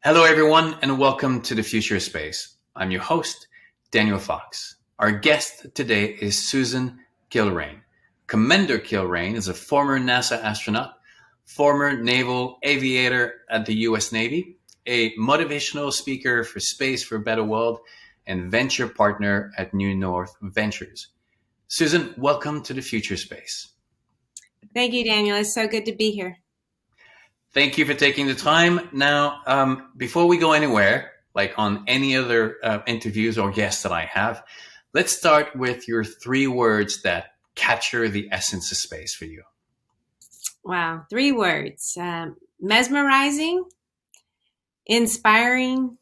Hello, everyone, and welcome to the Future of Space. I'm your host, Daniel Fox. Our guest today is Susan Kilrain. Commander Kilrain is a former NASA astronaut, former Naval Aviator at the U.S. Navy, a motivational speaker for Space for a Better World, and venture partner at New North Ventures. Susan, welcome to the Future Space. Thank you, Daniel. It's so good to be here. Thank you for taking the time. Now, before we go anywhere, like on any other interviews or guests that I have, let's start with your 3 words that capture the essence of space for you. Wow, 3 words. Mesmerizing, inspiring,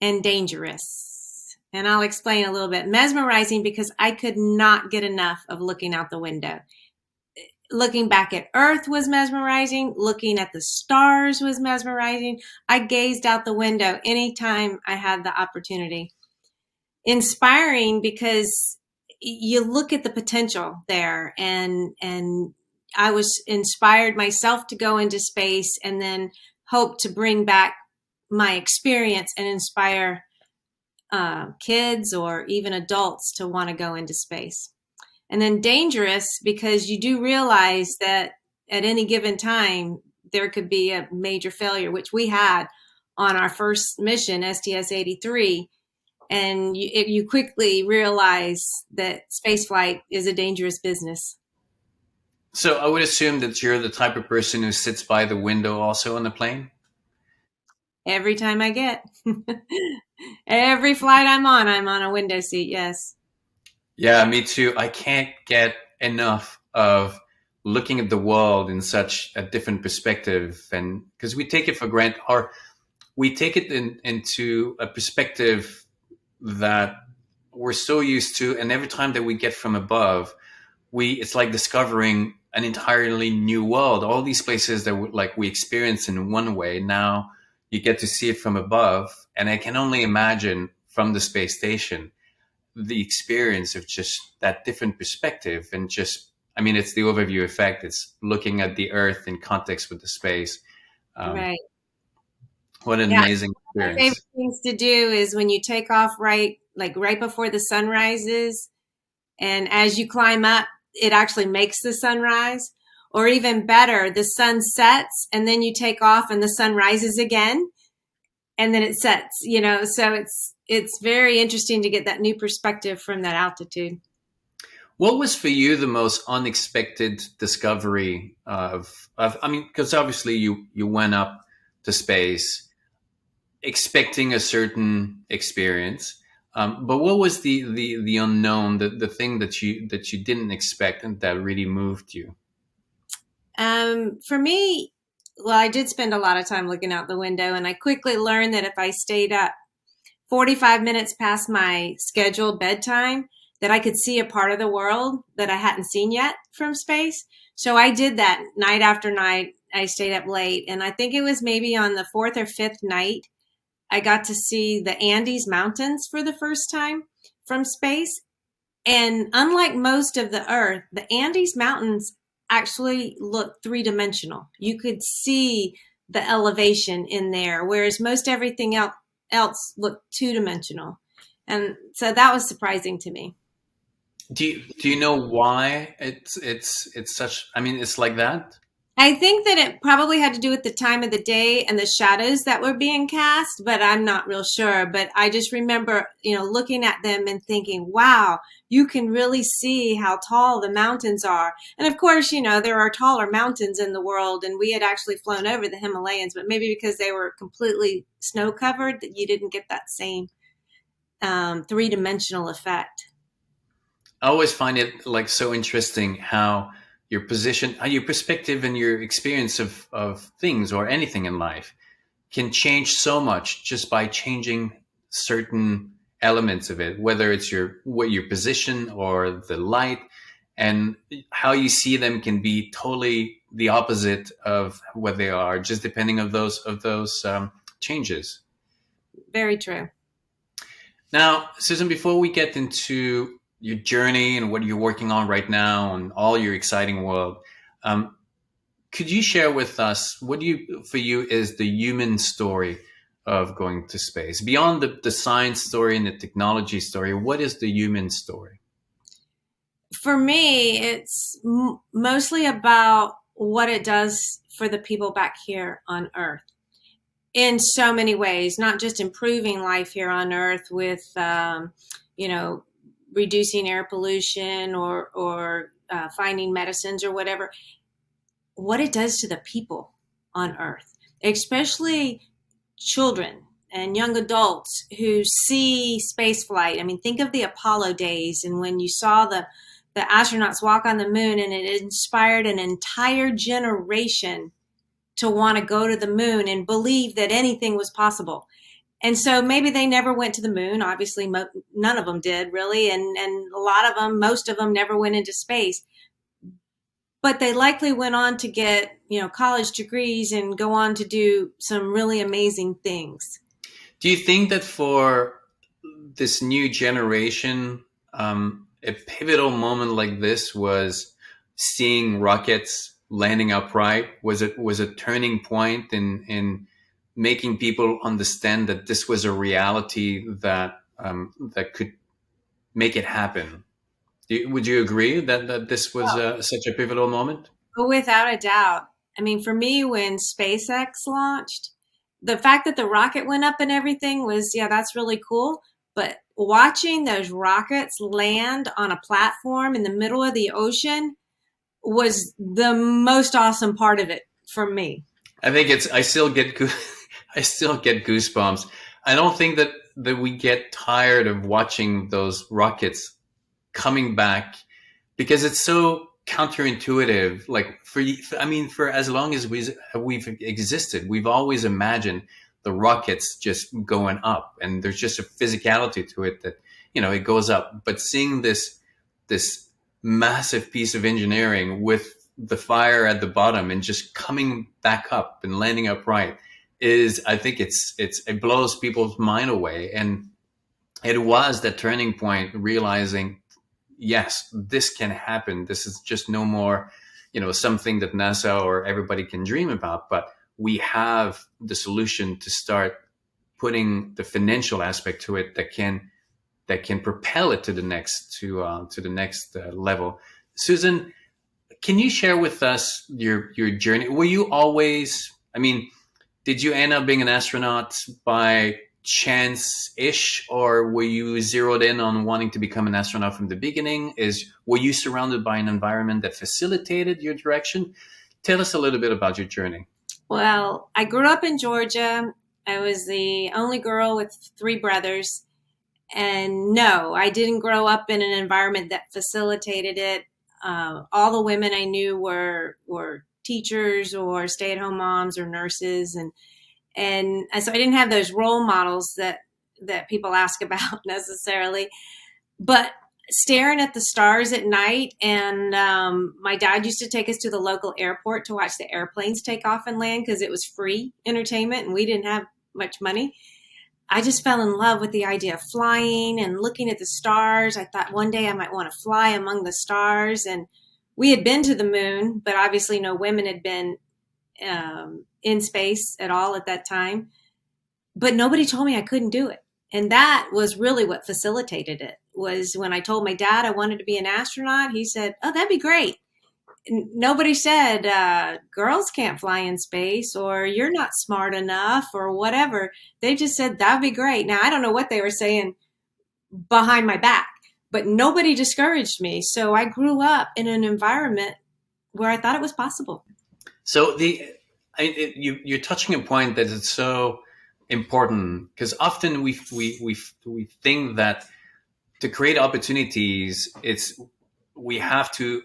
and dangerous. And I'll explain a little bit. Mesmerizing because I could not get enough of looking out the window. Looking back at Earth was mesmerizing. Looking at the stars was mesmerizing. I gazed out the window anytime I had the opportunity. Inspiring because you look at the potential there, and I was inspired myself to go into space and then hope to bring back my experience and inspire kids or even adults to want to go into space. And then dangerous because you do realize that at any given time, there could be a major failure, which we had on our first mission, STS-83. And you quickly realize that spaceflight is a dangerous business. So I would assume that you're the type of person who sits by the window also on the plane? Every time I get. Every flight I'm on a window seat, yes. Yeah, me too. I can't get enough of looking at the world in such a different perspective, and because we take it for granted, or we take it into a perspective that we're so used to, and every time that we get from above, it's like discovering an entirely new world. All these places that we experience in one way, now you get to see it from above, and I can only imagine from the space station the experience of just that different perspective. And just, I mean, it's the overview effect. It's looking at the Earth in context with the space. Right. What an amazing experience. My favorite things to do is when you take off right before the sun rises, and as you climb up, it actually makes the sunrise. Or even better, the sun sets and then you take off and the sun rises again and then it sets, so it's very interesting to get that new perspective from that altitude. What was for you the most unexpected discovery because obviously you went up to space expecting a certain experience, but what was the unknown, the thing that you didn't expect and that really moved you? For me, well, I did spend a lot of time looking out the window, and I quickly learned that if I stayed up 45 minutes past my scheduled bedtime, that I could see a part of the world that I hadn't seen yet from space. So I did that night after night. I stayed up late, and I think it was maybe on the 4th or 5th night, I got to see the Andes Mountains for the first time from space. And unlike most of the Earth, the Andes Mountains actually look 3-dimensional. You could see the elevation in there, whereas most everything else looked 2-dimensional. And so that was surprising to me. Do you know why it's such, I mean, it's like that? I think that it probably had to do with the time of the day and the shadows that were being cast, but I'm not real sure. But I just remember, looking at them and thinking, wow, you can really see how tall the mountains are. And of course, there are taller mountains in the world, and we had actually flown over the Himalayas, but maybe because they were completely snow covered that you didn't get that same 3-dimensional effect. I always find it so interesting how your position, how your perspective and your experience of things or anything in life can change so much just by changing certain elements of it, whether it's your position or the light, and how you see them can be totally the opposite of what they are, just depending of those changes. Very true. Now, Susan, before we get into your journey and what you're working on right now and all your exciting world, could you share with us what for you is the human story of going to space? Beyond the science story and the technology story, what is the human story? For me, it's mostly about what it does for the people back here on Earth in so many ways, not just improving life here on Earth with, you know, reducing air pollution or finding medicines or whatever, what it does to the people on Earth, especially children and young adults who see space flight. I mean, think of the Apollo days and when you saw the astronauts walk on the moon, and it inspired an entire generation to want to go to the moon and believe that anything was possible. And so maybe they never went to the moon. Obviously, none of them did really. And a lot of them, most of them never went into space. But they likely went on to get, college degrees and go on to do some really amazing things. Do you think that for this new generation, a pivotal moment like this was seeing rockets landing upright? Was a turning point in making people understand that this was a reality that could make it happen? Would you agree that this was such a pivotal moment? Without a doubt. I mean, for me, when SpaceX launched, the fact that the rocket went up and everything was, yeah, that's really cool. But watching those rockets land on a platform in the middle of the ocean was the most awesome part of it for me. I think I still get goosebumps. I don't think that we get tired of watching those rockets coming back because it's so counterintuitive. Like for as long as we've existed, we've always imagined the rockets just going up, and there's just a physicality to it that it goes up. But seeing this massive piece of engineering with the fire at the bottom and just coming back up and landing upright I think it blows people's mind away. And it was that turning point, realizing, yes, this can happen. This is just no more, something that NASA or everybody can dream about, but we have the solution to start putting the financial aspect to it that can propel it to the next level. Susan, can you share with us your journey? Were you always, did you end up being an astronaut by chance-ish, or were you zeroed in on wanting to become an astronaut from the beginning? Were you surrounded by an environment that facilitated your direction? Tell us a little bit about your journey. Well, I grew up in Georgia. I was the only girl with 3 brothers. And no, I didn't grow up in an environment that facilitated it. All the women I knew were teachers or stay-at-home moms or nurses, and so I didn't have those role models that people ask about necessarily. But staring at the stars at night, and my dad used to take us to the local airport to watch the airplanes take off and land because it was free entertainment and we didn't have much money. I just fell in love with the idea of flying and looking at the stars. I thought one day I might want to fly among the stars. And we had been to the moon, but obviously no women had been in space at all at that time. But nobody told me I couldn't do it. And that was really what facilitated it, was when I told my dad I wanted to be an astronaut. He said, "Oh, that'd be great." Nobody said girls can't fly in space or you're not smart enough or whatever. They just said that'd be great. Now, I don't know what they were saying behind my back, but nobody discouraged me. So I grew up in an environment where I thought it was possible. So you're touching a point that is so important, because often we think that to create opportunities, we have to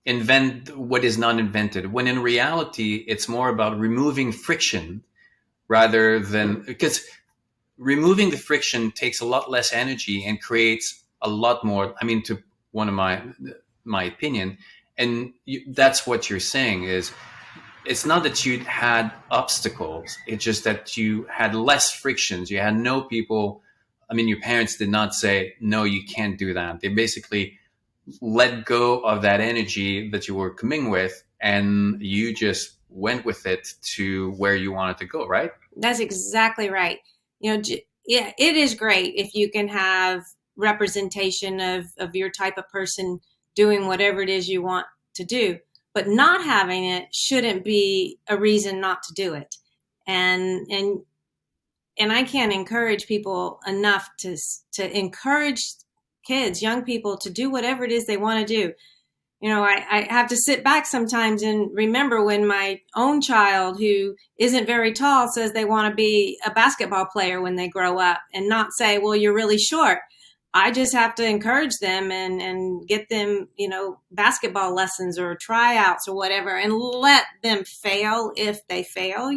invent what is not invented, when in reality it's more about removing friction rather than, because removing the friction takes a lot less energy and creates a lot more, to one of my opinion. And that's what you're saying is, it's not that you had obstacles, it's just that you had less frictions. You had no people, your parents did not say, no, you can't do that. They basically let go of that energy that you were coming with, and you just went with it to where you wanted to go, right? That's exactly right. Yeah, it is great if you can have representation of your type of person doing whatever it is you want to do, but not having it shouldn't be a reason not to do it. And I can't encourage people enough to encourage kids, young people, to do whatever it is they want to do. I have to sit back sometimes and remember when my own child, who isn't very tall, says they want to be a basketball player when they grow up, and not say, well, you're really short. I just have to encourage them and get them, basketball lessons or tryouts or whatever, and let them fail if they fail,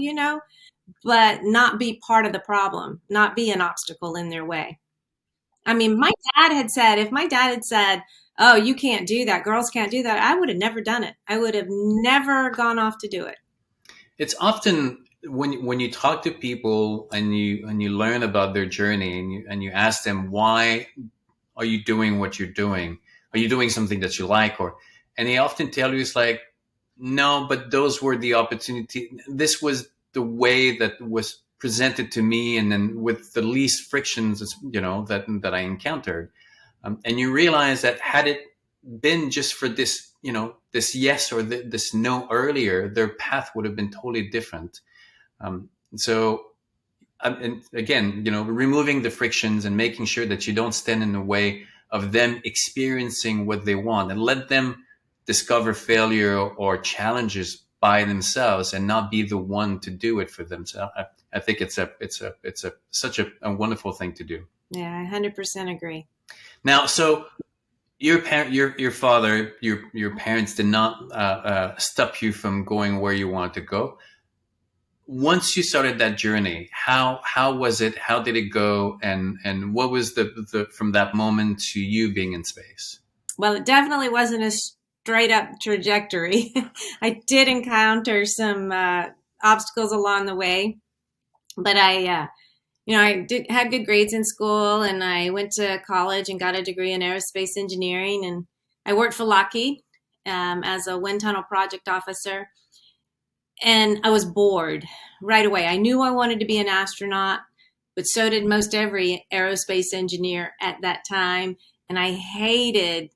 but not be part of the problem, not be an obstacle in their way. I mean, if my dad had said, oh, you can't do that, girls can't do that, I would have never done it. I would have never gone off to do it. It's often when you talk to people and you learn about their journey and you ask them, why are you doing what you're doing? Are you doing something that you like? And they often tell you, it's like, no, but those were the opportunity. This was the way that was presented to me, and then with the least frictions, that I encountered. And you realize that had it been just for this, this yes or this no earlier, their path would have been totally different. So, and again, removing the frictions and making sure that you don't stand in the way of them experiencing what they want, and let them discover failure or challenges by themselves, and not be the one to do it for themselves. I think it's such a wonderful thing to do. Yeah, I 100% agree. Now, so your father, your parents did not stop you from going where you wanted to go. Once you started that journey, how was it? How did it go? And what was the from that moment to you being in space? Well, it definitely wasn't a straight up trajectory. I did encounter some obstacles along the way, but I had good grades in school, and I went to college and got a degree in aerospace engineering, and I worked for Lockheed as a wind tunnel project officer. And I was bored right away. I knew I wanted to be an astronaut, but so did most every aerospace engineer at that time. And I hated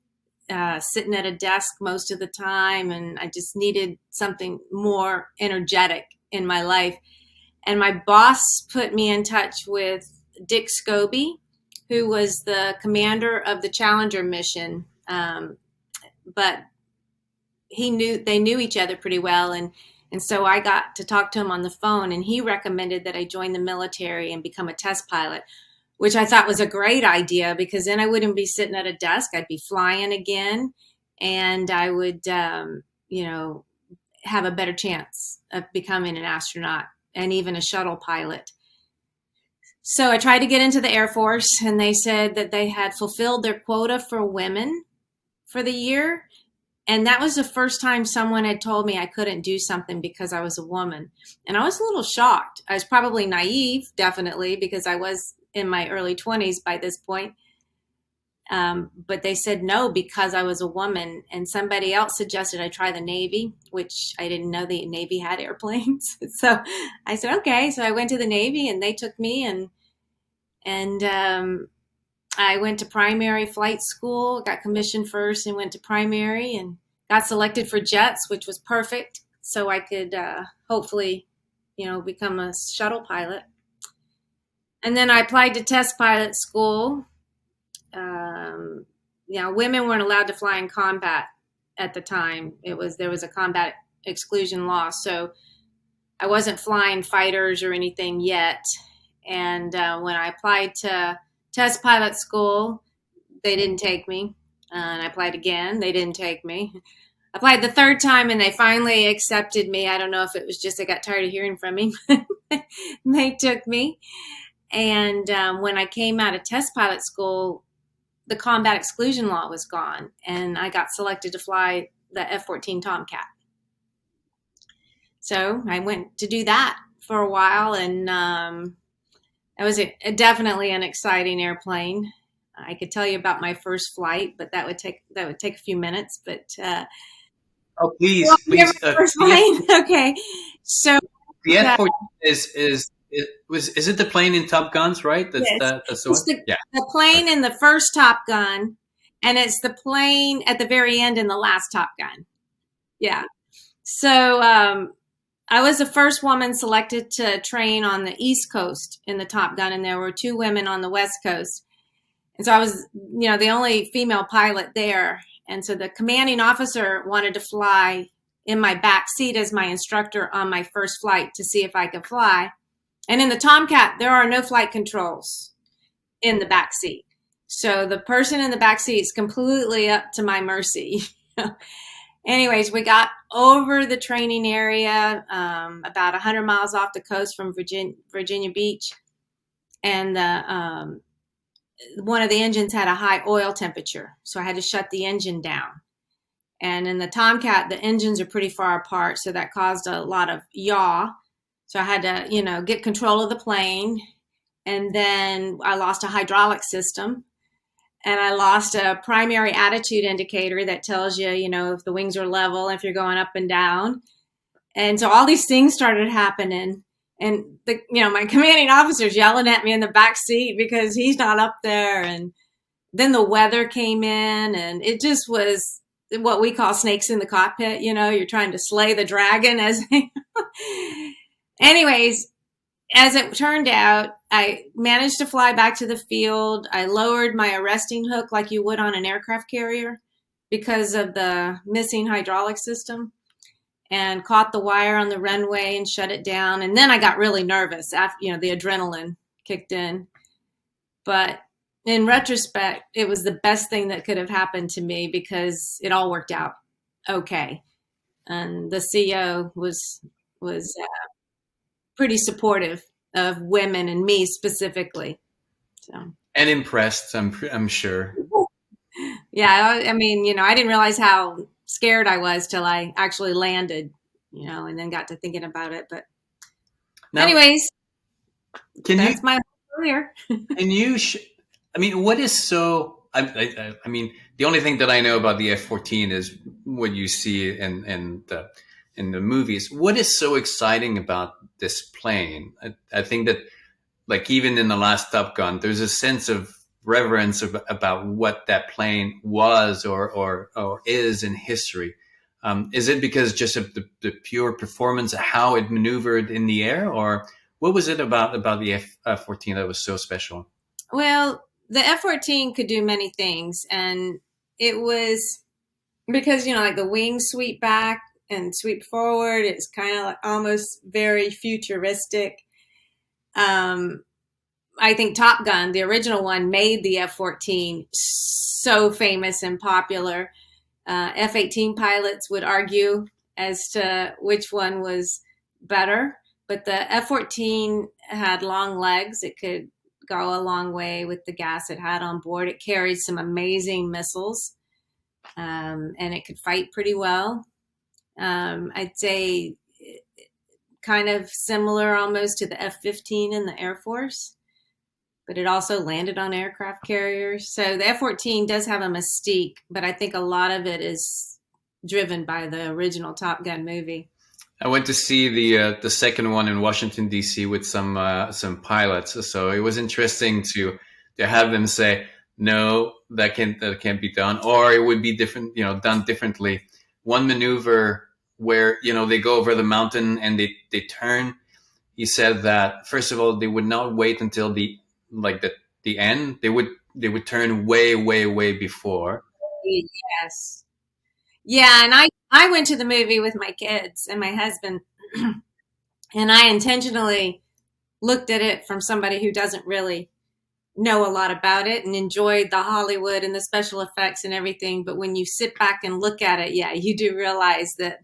sitting at a desk most of the time, and I just needed something more energetic in my life. And my boss put me in touch with Dick Scobie, who was the commander of the Challenger mission. But they knew each other pretty well. And so I got to talk to him on the phone, and he recommended that I join the military and become a test pilot, which I thought was a great idea, because then I wouldn't be sitting at a desk. I'd be flying again, and I would, have a better chance of becoming an astronaut and even a shuttle pilot. So I tried to get into the Air Force, and they said that they had fulfilled their quota for women for the year. And that was the first time someone had told me I couldn't do something because I was a woman. And I was a little shocked. I was probably naive, definitely, because I was in my early 20s by this point. But they said no because I was a woman. And somebody else suggested I try the Navy, which I didn't know the Navy had airplanes. So I said, okay. So I went to the Navy, and they took me, and I went to primary flight school, got commissioned first, and went to primary, and got selected for jets, which was perfect. So I could hopefully, become a shuttle pilot. And then I applied to test pilot school. Women weren't allowed to fly in combat at the time. There was a combat exclusion law. So I wasn't flying fighters or anything yet. And when I applied to test pilot school, they didn't take me. And I applied again. They didn't take me. I applied the third time, and they finally accepted me. I don't know if it was just I got tired of hearing from me. They took me. And when I came out of test pilot school, the combat exclusion law was gone, and I got selected to fly the F-14 Tomcat. So I went to do that for a while, and it was definitely an exciting airplane. I could tell you about my first flight, but that would take a few minutes. But please. First plane. Okay, so the F-14 is is it the plane in Top Guns, right? Yes. That's the It's one. Yeah. the plane Okay. in the first Top Gun, and it's the plane at the very end in the last Top Gun. Yeah. So I was the first woman selected to train on the East Coast in the Top Gun, and there were two women on the West Coast. And so I was, the only female pilot there. And so the commanding officer wanted to fly in my back seat as my instructor on my first flight to see if I could fly. And in the Tomcat, there are no flight controls in the back seat. So the person in the back seat is completely up to my mercy. Anyways, we got over the training area, about 100 miles off the coast from Virginia Beach. And one of the engines had a high oil temperature, so I had to shut the engine down. And in the Tomcat, the engines are pretty far apart, so that caused a lot of yaw. So I had to, get control of the plane. And then I lost a hydraulic system. And I lost a primary attitude indicator that tells you, if the wings are level, if you're going up and down. And so all these things started happening. And my commanding officer's yelling at me in the back seat because he's not up there. And then the weather came in, and it just was what we call snakes in the cockpit. You're trying to slay the dragon anyways, as it turned out, I managed to fly back to the field. I lowered my arresting hook like you would on an aircraft carrier because of the missing hydraulic system, and caught the wire on the runway and shut it down. And then I got really nervous after, the adrenaline kicked in. But in retrospect, it was the best thing that could have happened to me because it all worked out okay. And the CEO was pretty supportive of women and me specifically. So. And impressed, I'm sure. Yeah, I mean, I didn't realize how scared I was till I actually landed, and then got to thinking about it. But now, anyways, that's my career. Can you? I mean, what is so? I mean, the only thing that I know about the F-14 is what you see in the movies. What is so exciting about this plane? I think that, like, even in the last Top Gun, there's a sense of reverence about what that plane was or is in history. Is it because just of the pure performance, how it maneuvered in the air, or what was it about the F-14 that was so special? Well, the F-14 could do many things, and it was because, like the wings sweep back and sweep forward. It's kind of like almost very futuristic. I think Top Gun, the original one, made the F-14 so famous and popular. F-18 pilots would argue as to which one was better, but the F-14 had long legs. It could go a long way with the gas it had on board. It carried some amazing missiles, and it could fight pretty well. I'd say kind of similar almost to the F-15 in the Air Force, but it also landed on aircraft carriers. So the F-14 does have a mystique, but I think a lot of it is driven by the original Top Gun movie. I went to see the second one in Washington, D.C. with some pilots, so it was interesting to have them say, no, that can't be done, or it would be different, done differently. One maneuver where they go over the mountain and they turn. He said that first of all they would not wait until the end. They would turn way before. Yes. Yeah, and I went to the movie with my kids and my husband, and I intentionally looked at it from somebody who doesn't really know a lot about it and enjoyed the Hollywood and the special effects and everything. But when you sit back and look at it, yeah, you do realize that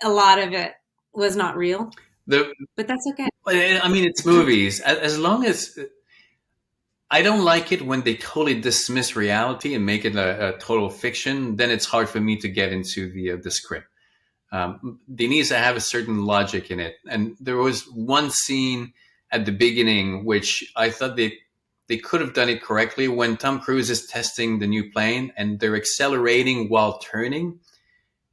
a lot of it was not real. But that's okay. I mean, it's movies. As long as I don't like it when they totally dismiss reality and make it a total fiction, then it's hard for me to get into the script. They need to have a certain logic in it. And there was one scene at the beginning which I thought they could have done it correctly, when Tom Cruise is testing the new plane and they're accelerating while turning.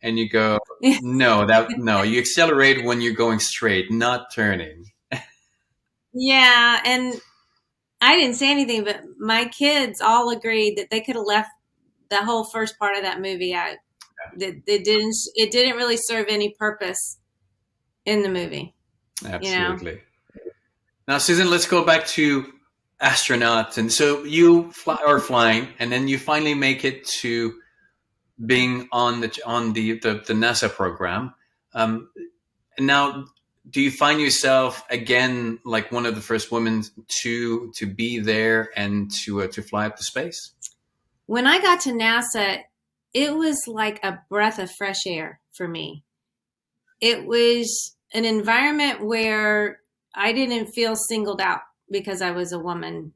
And you go, no, you accelerate when you're going straight, not turning. Yeah, and I didn't say anything, but my kids all agreed that they could have left the whole first part of that movie out. That it didn't really serve any purpose in the movie, you know. Absolutely. Now, Susan, let's go back to astronauts. And so you are flying, and then you finally make it to being on the NASA program. Um, and now, do you find yourself again like one of the first women to be there and to fly up to space? When I got to NASA, it was like a breath of fresh air for me. It was an environment where I didn't feel singled out because I was a woman.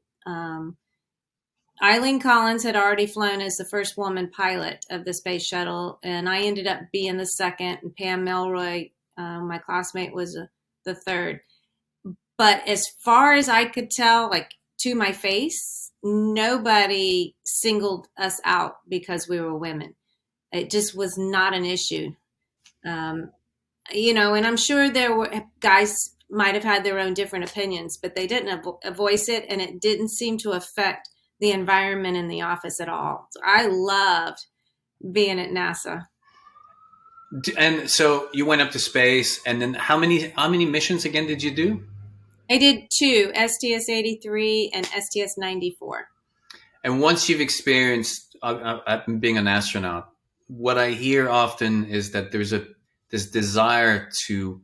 Eileen Collins had already flown as the first woman pilot of the space shuttle, and I ended up being the second, and Pam Melroy, my classmate, was the third. But as far as I could tell, like to my face, nobody singled us out because we were women. It just was not an issue. Um, and I'm sure there were guys might have had their own different opinions, but they didn't voice it, and it didn't seem to affect the environment in the office at all. So I loved being at NASA. And so you went up to space, and then how many missions again did you do? I did two, STS 83 and STS 94. And once you've experienced being an astronaut, what I hear often is that there's this desire to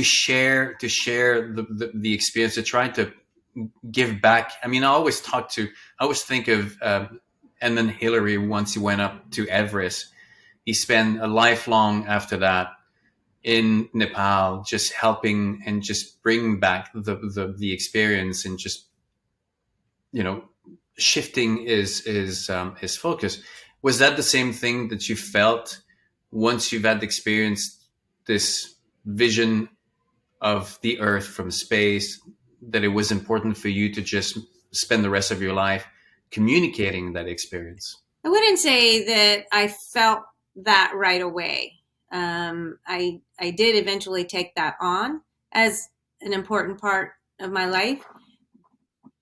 share the experience, to try to give back. I mean, I always think of Edmund Hillary. Once he went up to Everest, he spent a lifelong after that in Nepal, just helping and just bringing back the experience, and just you know shifting his focus. Was that the same thing that you felt once you've had experienced this vision of the Earth from space, that it was important for you to just spend the rest of your life communicating that experience? I wouldn't say that I felt that right away. I did eventually take that on as an important part of my life,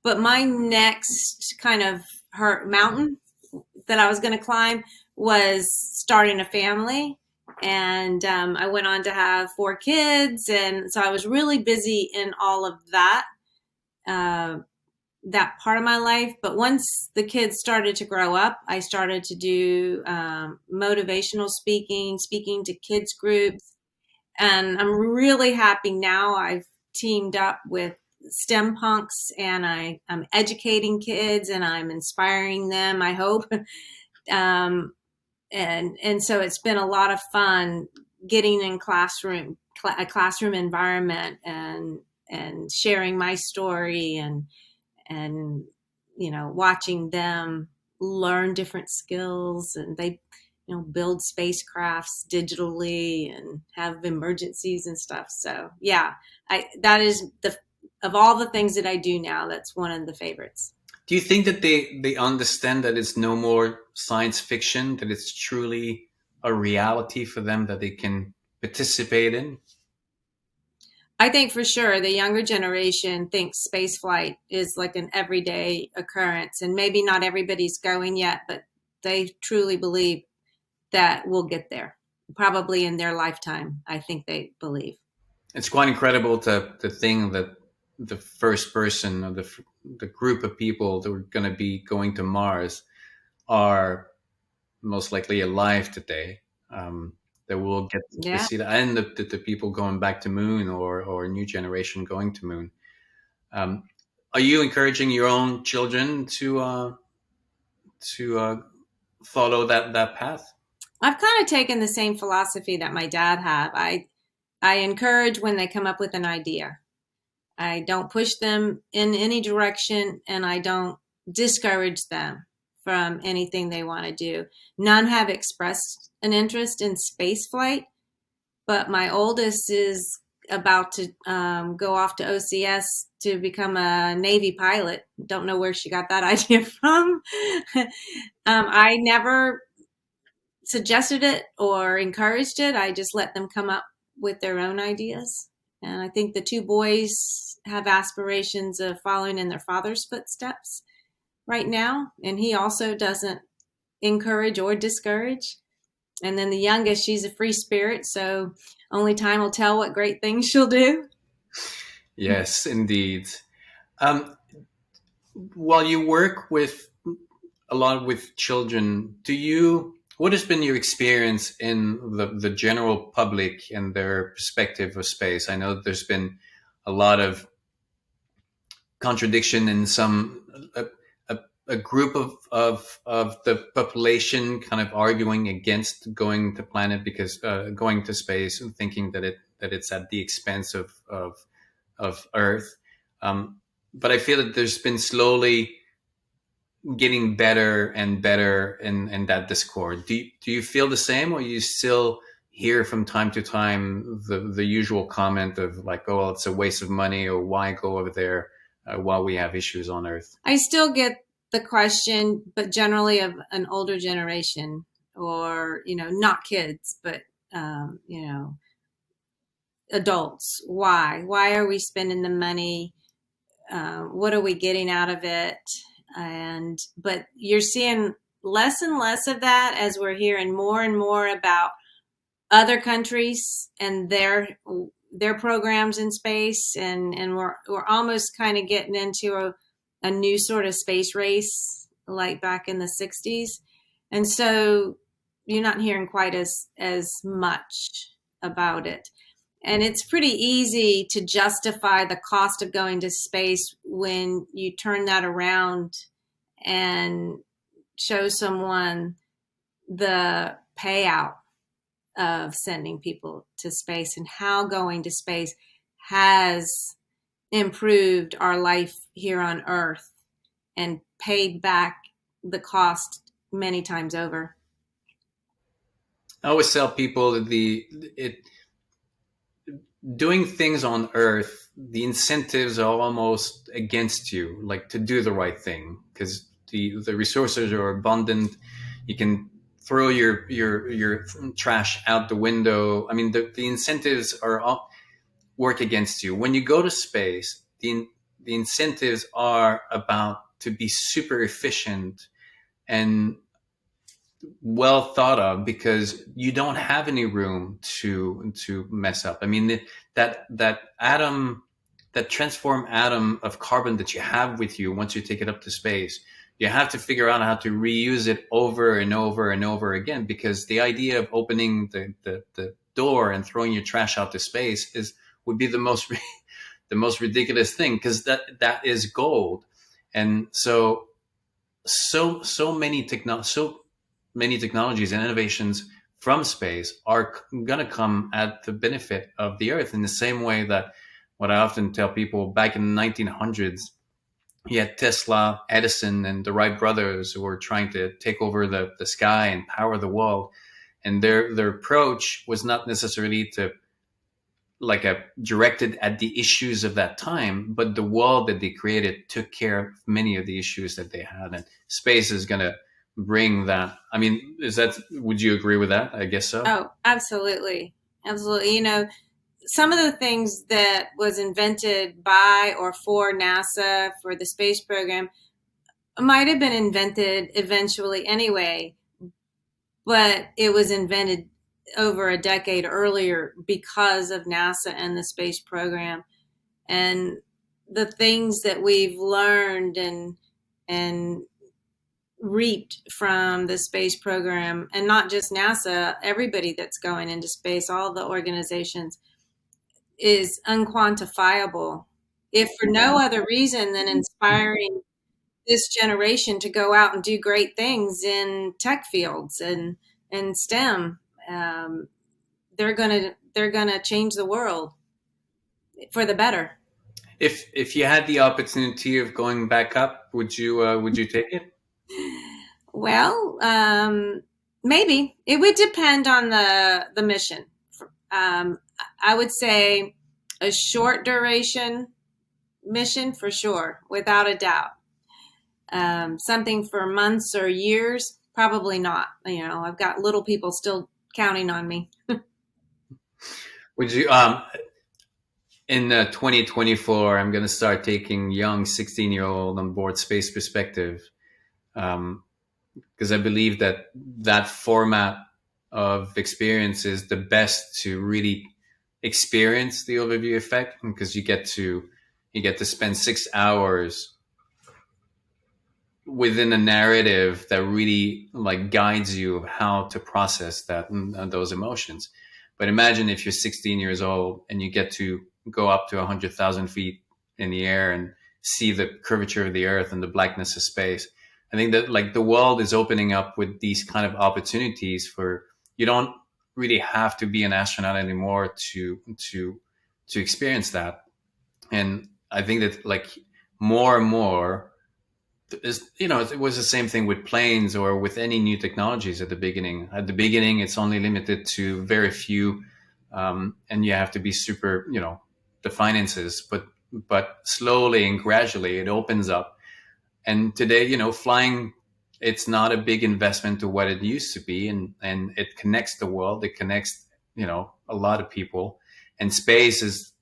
but my next kind of mountain that I was going to climb was starting a family. And I went on to have 4 kids. And so I was really busy in all of uh, that part of my life. But once the kids started to grow up, I started to do motivational speaking to kids groups. And I'm really happy now. I've teamed up with STEM punks, and I'm educating kids and I'm inspiring them, I hope. um, and so it's been a lot of fun getting in a classroom environment, and sharing my story, and watching them learn different skills, and they build spacecrafts digitally and have emergencies and stuff. So yeah, I that is the of all the things that I do now, that's one of the favorites. Do you think that they understand that it's no more science fiction, that it's truly a reality for them that they can participate in? I think for sure the younger generation thinks space flight is like an everyday occurrence, and maybe not everybody's going yet, but they truly believe that we'll get there, probably in their lifetime. I think they believe. It's quite incredible to think that the first person, or the group of people that were going to be going to Mars, are most likely alive today. That will get to Yeah. see that, and the people going back to moon, or a new generation going to moon. Um, are you encouraging your own children to follow that path? I've kind of taken the same philosophy that my dad had. I encourage when they come up with an idea. I don't push them in any direction, and I don't discourage them from anything they want to do. None have expressed an interest in space flight, but my oldest is about to go off to OCS to become a Navy pilot. Don't know where she got that idea from. I never suggested it or encouraged it. I just let them come up with their own ideas. And I think the two boys have aspirations of following in their father's footsteps right now. And he also doesn't encourage or discourage. And then the youngest, she's a free spirit. So only time will tell what great things she'll do. Yes, indeed. Um, while you work with a lot with children, what has been your experience in the general public and their perspective of space? I know there's been a lot of contradiction in a group of the population kind of arguing against going to planet because going to space and thinking that it's at the expense of Earth. But I feel that there's been slowly getting better and better in that discord. Do you feel the same, or you still hear from time to time the usual comment of like, oh, well, it's a waste of money, or why go over there while we have issues on Earth? I still get the question, but generally of an older generation, or, not kids, but, adults. Why are we spending the money? What are we getting out of it? But you're seeing less and less of that as we're hearing more and more about other countries and their programs in space, and we're almost kind of getting into a new sort of space race like back in the 60s. And so you're not hearing quite as much about it. And it's pretty easy to justify the cost of going to space when you turn that around and show someone the payout of sending people to space and how going to space has improved our life here on Earth and paid back the cost many times over. I always tell people that doing things on Earth, the incentives are almost against you, like to do the right thing, because the resources are abundant. You can throw your trash out the window. I mean, the incentives are all work against you. When you go to space, the incentives are about to be super efficient and well thought of, because you don't have any room to mess up. I mean, that atom, that transformed atom of carbon that you have with you, once you take it up to space, you have to figure out how to reuse it over and over and over again, because the idea of opening the door and throwing your trash out to space would be the most the most ridiculous thing, because that is gold. And so many technologies and innovations from space are going to come at the benefit of the Earth, in the same way that what I often tell people, back in the 1900s, you had Tesla, Edison, and the Wright brothers who were trying to take over the sky and power the world. And their approach was not necessarily to directed at the issues of that time, but the world that they created took care of many of the issues that they had. And space is going to bring that. I mean, would you agree with that? I guess so. Oh, absolutely. Absolutely. Some of the things that was invented by or for NASA for the space program might have been invented eventually anyway, but it was invented over a decade earlier because of NASA and the space program. And the things that we've learned and reaped from the space program, and not just NASA, everybody that's going into space, all the organizations, is unquantifiable, if for no other reason than inspiring this generation to go out and do great things in tech fields and STEM. They're gonna change the world for the better. If you had the opportunity of going back up, would you take it? Well, maybe it would depend on the mission. I would say a short duration mission for sure, without a doubt. Something for months or years, probably not. I've got little people still counting on me. Would you? in 2024, I'm going to start taking young 16-year-old on board Space Perspective, because I believe that that format of experience is the best to really experience the overview effect, because you get to spend 6 hours within a narrative that really like guides you of how to process that and those emotions. But imagine if you're 16 years old and you get to go up to 100,000 feet in the air and see the curvature of the earth and the blackness of space. I think that like the world is opening up with these kind of opportunities for, you don't really have to be an astronaut anymore to experience that. And I think that like more and more is, it was the same thing with planes or with any new technologies at the beginning. At the beginning, it's only limited to very few, and you have to be super, the finances. But slowly and gradually, it opens up. And today, flying, it's not a big investment to what it used to be, and it connects the world. It connects, a lot of people, and space is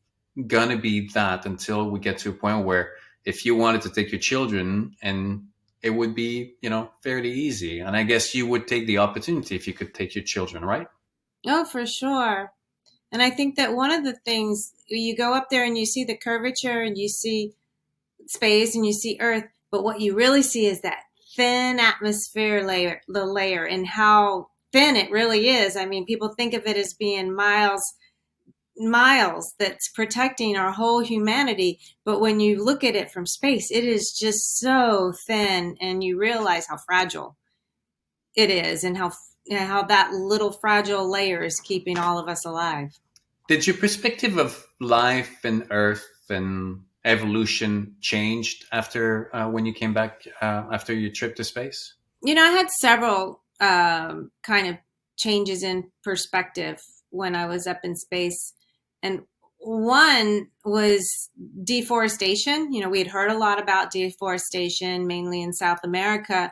gonna be that until we get to a point where if you wanted to take your children, and it would be, fairly easy. And I guess you would take the opportunity if you could take your children, right? Oh, for sure. And I think that one of the things, you go up there and you see the curvature and you see space and you see Earth, but what you really see is that thin atmosphere layer, the layer, and how thin it really is. I mean, people think of it as being miles that's protecting our whole humanity, but when you look at it from space, it is just so thin, and you realize how fragile it is, and how that little fragile layer is keeping all of us alive. Did your perspective of life and Earth and evolution changed after when you came back after your trip to space? I had several kind of changes in perspective when I was up in space. And one was deforestation. We had heard a lot about deforestation, mainly in South America.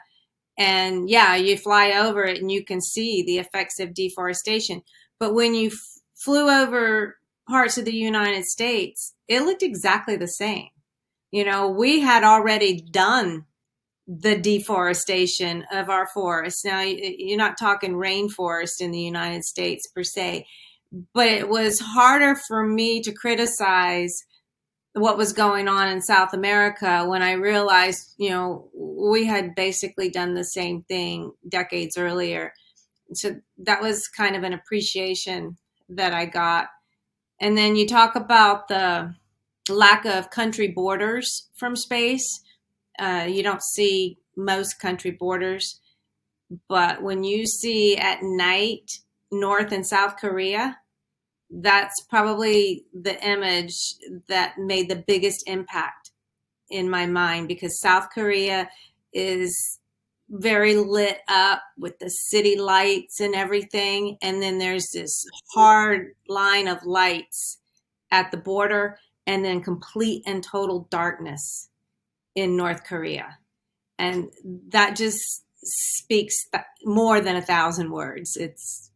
And yeah, you fly over it and you can see the effects of deforestation. But when you flew over parts of the United States, it looked exactly the same. We had already done the deforestation of our forests. Now, you're not talking rainforest in the United States per se, but it was harder for me to criticize what was going on in South America when I realized, we had basically done the same thing decades earlier. So that was kind of an appreciation that I got. And then you talk about the lack of country borders from space. You don't see most country borders, but when you see at night North and South Korea, that's probably the image that made the biggest impact in my mind, because South Korea is very lit up with the city lights and everything. And then there's this hard line of lights at the border, and then complete and total darkness in North Korea. And that just speaks more than 1,000 words. It's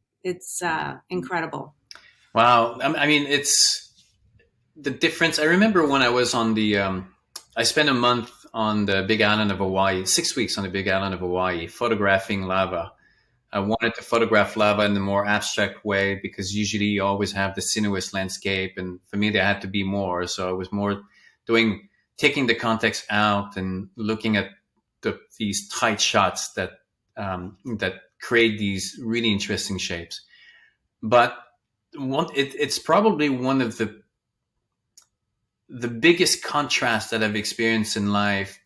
incredible. Wow. I mean, it's the difference. I remember when I was on I spent a month on the big island of Hawaii, 6 weeks on the big island of Hawaii, photographing lava. I wanted to photograph lava in the more abstract way, because usually you always have the sinuous landscape. And for me, there had to be more. So I was more taking the context out and looking at these tight shots that create these really interesting shapes. But it's probably one of the biggest contrasts that I've experienced in life,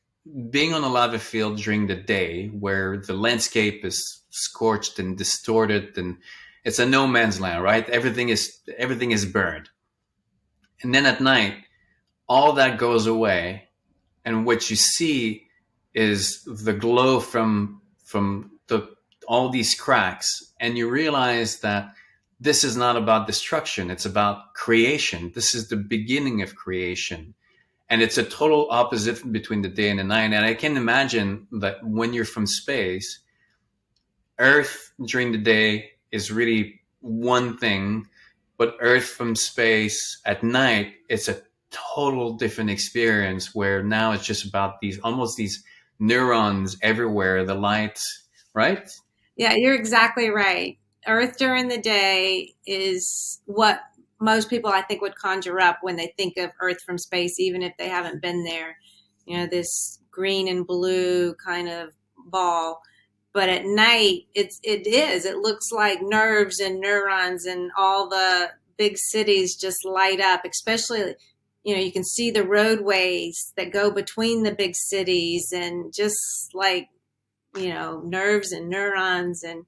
being on a lava field during the day, where the landscape is scorched and distorted, and it's a no man's land, right? Everything is burned. And then at night, all that goes away, and what you see is the glow from all these cracks, and you realize that this is not about destruction, it's about creation. This is the beginning of creation, and it's a total opposite between the day and the night. And I can imagine that when you're from space, Earth during the day is really one thing, but Earth from space at night, it's a total different experience where now it's just about these neurons everywhere, the light, right? Yeah, you're exactly right. Earth during the day is what most people, I think, would conjure up when they think of Earth from space, even if they haven't been there. You know, this green and blue kind of ball. But at night, it looks like nerves and neurons, and all the big cities just light up. Especially, you know, you can see the roadways that go between the big cities, and just like, you know, nerves and neurons, and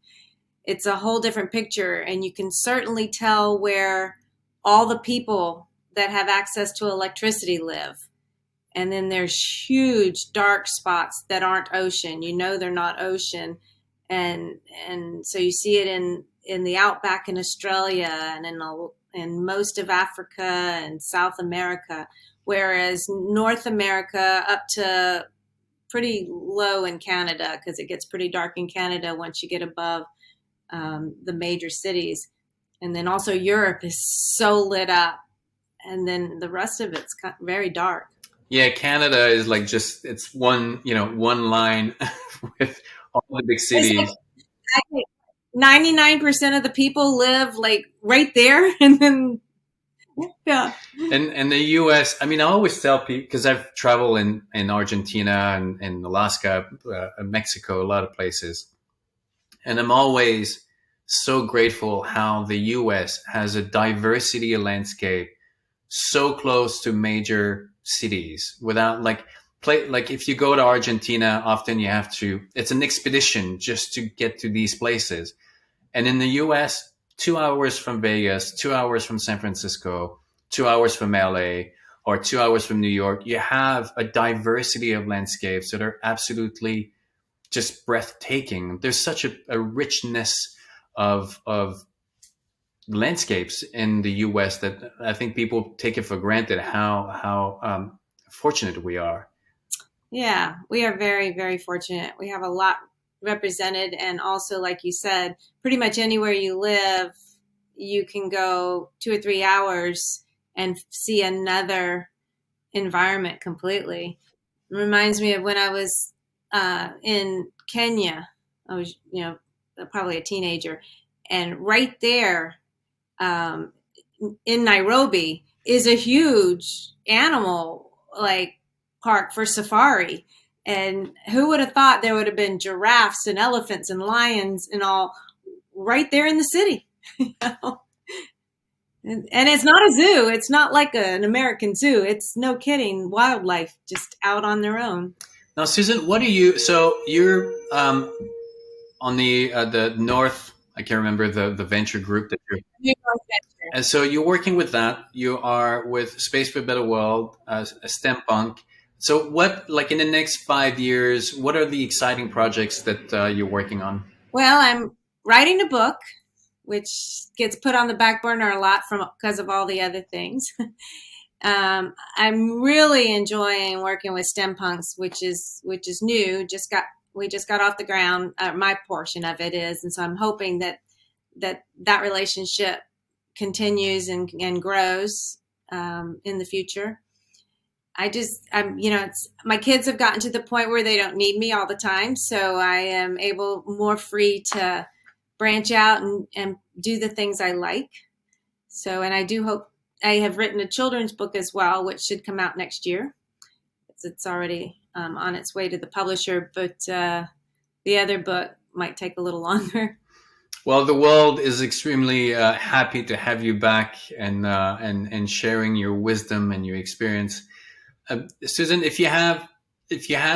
it's a whole different picture. And you can certainly tell where all the people that have access to electricity live. And then there's huge dark spots that aren't ocean. You know, they're not ocean. And so you see it in the outback in Australia, and in most of Africa and South America, whereas North America up to pretty low in Canada, because it gets pretty dark in Canada once you get above the major cities. And then also Europe is so lit up, and then the rest of it's very dark. Yeah, Canada is like just it's one line with all the big cities. Like 99% of the people live like right there, and then yeah. And the U.S. I mean, I always tell people because I've traveled in Argentina and Alaska, Mexico, a lot of places, and I'm always so grateful how the U.S. has a diversity of landscape so close to major cities without like if you go to Argentina, often you have to, it's an expedition just to get to these places. And in the US, 2 hours from Vegas, 2 hours from San Francisco, 2 hours from LA, or 2 hours from New York, you have a diversity of landscapes that are absolutely just breathtaking. There's such a richness of landscapes in the U.S. that I think people take it for granted how fortunate we are. Yeah, we are very, very fortunate. We have a lot represented. And also, like you said, pretty much anywhere you live, you can go 2 or 3 hours and see another environment completely. It reminds me of when I was in Kenya. I was, you know, probably a teenager. And right there, um, in Nairobi is a huge animal like park for safari. And who would have thought there would have been giraffes and elephants and lions and all right there in the city? You know? And it's not a zoo. It's not like an American zoo. It's, no kidding, wildlife just out on their own. Now, Susan, what are you? So you're on the North. I can't remember the venture group that you're. New York Venture. And so you're working with that. You are with Space for a Better World, a STEM punk. So what, like in the next 5 years, what are the exciting projects that you're working on? Well, I'm writing a book, which gets put on the back burner a lot because of all the other things. I'm really enjoying working with STEM punks, which is new. We just got off the ground. My portion of it is, and so I'm hoping that relationship continues and grows in the future. My kids have gotten to the point where they don't need me all the time, so I am more free to branch out and do the things I like. So, and I do hope, I have written a children's book as well, which should come out next year. It's already on its way to the publisher, but the other book might take a little longer. Well, the world is extremely happy to have you back and sharing your wisdom and your experience. Susan, if you had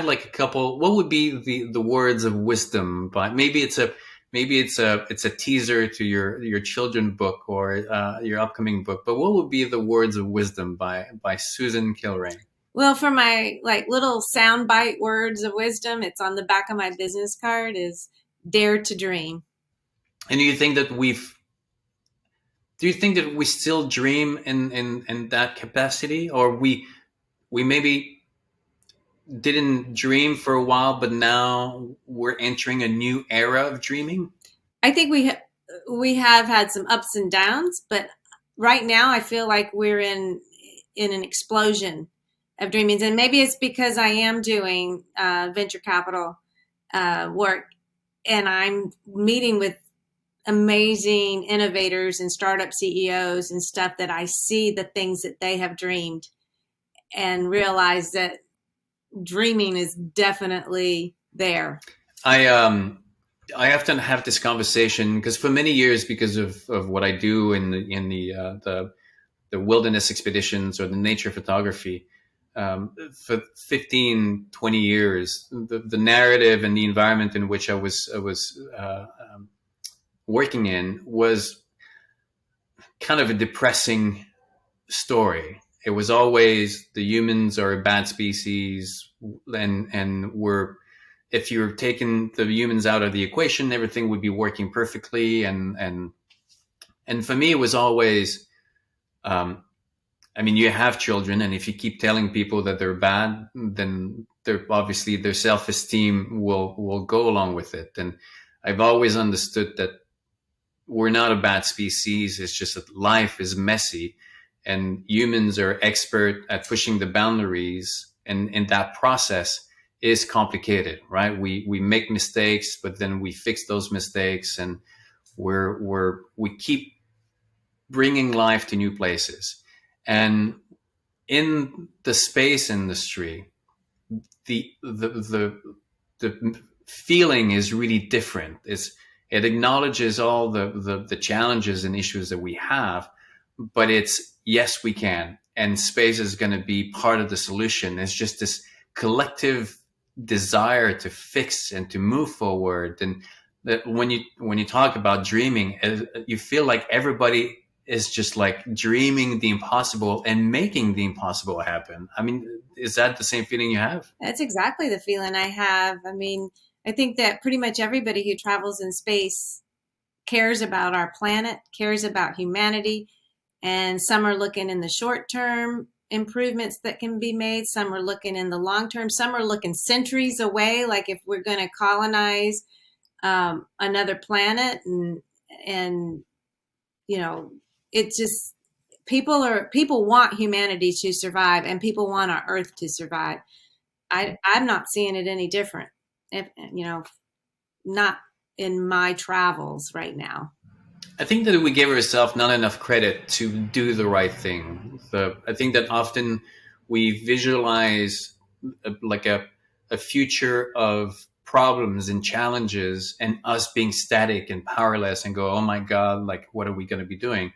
like a couple, what would be the words of wisdom? But maybe it's a teaser to your children book or your upcoming book. But what would be the words of wisdom by Susan Kilrain? Well, for my like little soundbite words of wisdom, it's on the back of my business card, is dare to dream. And do you think that we still dream in that capacity, or we maybe didn't dream for a while, but now we're entering a new era of dreaming? I think we have had some ups and downs, but right now I feel like we're in an explosion of dreamings, and maybe it's because I am doing venture capital work, and I'm meeting with amazing innovators and startup CEOs and stuff, that I see the things that they have dreamed and realize that dreaming is definitely there. I I often have this conversation because for many years, because of what I do in the wilderness expeditions or the nature photography, for 15, 20 years, the narrative and the environment in which I was working in was kind of a depressing story. It was always the humans are a bad species, and we're if you're taking the humans out of the equation, everything would be working perfectly. And for me, it was always, um, I mean, you have children, and if you keep telling people that they're bad, then they're obviously their self esteem will go along with it. And I've always understood that we're not a bad species. It's just that life is messy, and humans are expert at pushing the boundaries, and that process is complicated, right? We make mistakes, but then we fix those mistakes, and we keep bringing life to new places. And in the space industry, the feeling is really different. It acknowledges all the challenges and issues that we have, but it's yes, we can, and space is going to be part of the solution. It's just this collective desire to fix and to move forward. And that when you talk about dreaming, you feel like everybody is just like dreaming the impossible and making the impossible happen. I mean, is that the same feeling you have? That's exactly the feeling I have. I mean, I think that pretty much everybody who travels in space cares about our planet, cares about humanity, and some are looking in the short term improvements that can be made. Some are looking in the long term. Some are looking centuries away, like if we're going to colonize another planet, and you know, it's just people want humanity to survive, and people want our Earth to survive. I'm not seeing it any different. If, not in my travels right now. I think that we give ourselves not enough credit to do the right thing. I think that often we visualize like a future of problems and challenges, and us being static and powerless and go, oh my God, like, what are we going to be doing?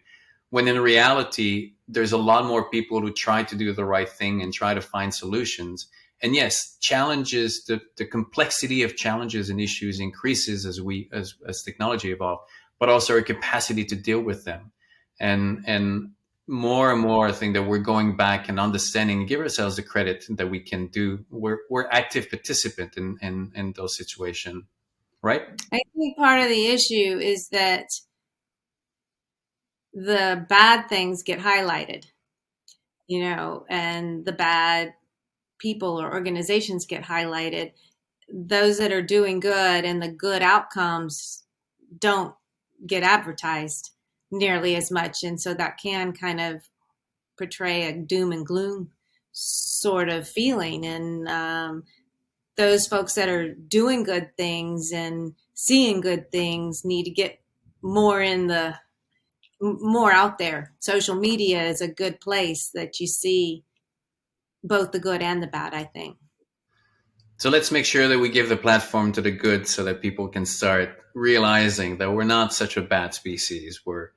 When in reality, there's a lot more people who try to do the right thing and try to find solutions. And yes, challenges, the complexity of challenges and issues increases as technology evolves, but also our capacity to deal with them. And more and more, I think that we're going back and understanding, give ourselves the credit that we can do. We're active participant in those situations, right? I think part of the issue is that the bad things get highlighted, and the bad people or organizations get highlighted. Those that are doing good and the good outcomes don't get advertised nearly as much. And so that can kind of portray a doom and gloom sort of feeling. And those folks that are doing good things and seeing good things need to get more in the more out there. Social media is a good place that you see both the good and the bad, I think. So let's make sure that we give the platform to the good so that people can start realizing that we're not such a bad species. We're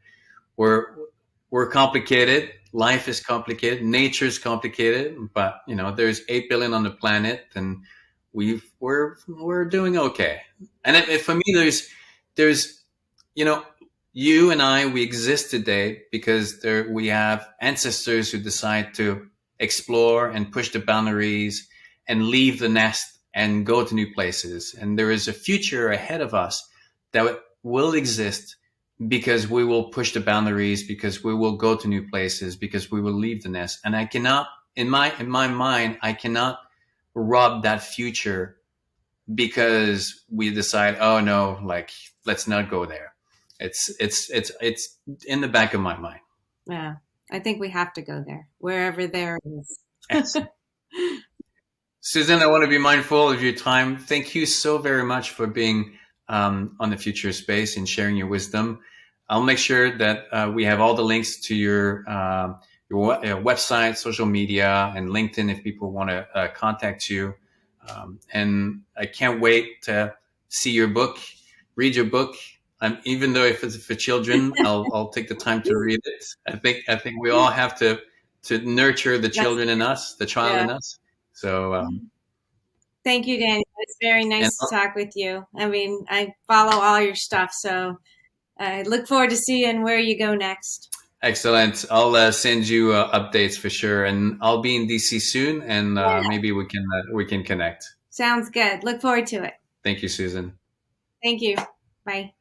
we're complicated. Life is complicated. Nature is complicated. But there's 8 billion on the planet, and we're doing okay. And for me, there's you know you and I, we exist today because we have ancestors who decide to explore and push the boundaries and leave the nest and go to new places. And there is a future ahead of us that will exist because we will push the boundaries, because we will go to new places, because we will leave the nest. And I cannot, in my mind, I cannot rob that future because we decide, oh no, like, let's not go there. It's in the back of my mind. Yeah. I think we have to go there, wherever there is. Excellent. Susan, I want to be mindful of your time. Thank you so very much for being on the Future Space and sharing your wisdom. I'll make sure that we have all the links to your website, social media, and LinkedIn if people want to contact you. And I can't wait to see your book, read your book. Even though if it's for children, I'll take the time to read it. I think we all have to nurture the That's, children in us, the child yeah. in us. So Thank you, Daniel. It's very and nice to talk with you. I mean, I follow all your stuff, so I look forward to seeing where you go next. excellent. I'll send you updates for sure, and I'll be in DC soon, and maybe we can connect. Sounds good. Look forward to it. Thank you, Susan. Thank you. Bye.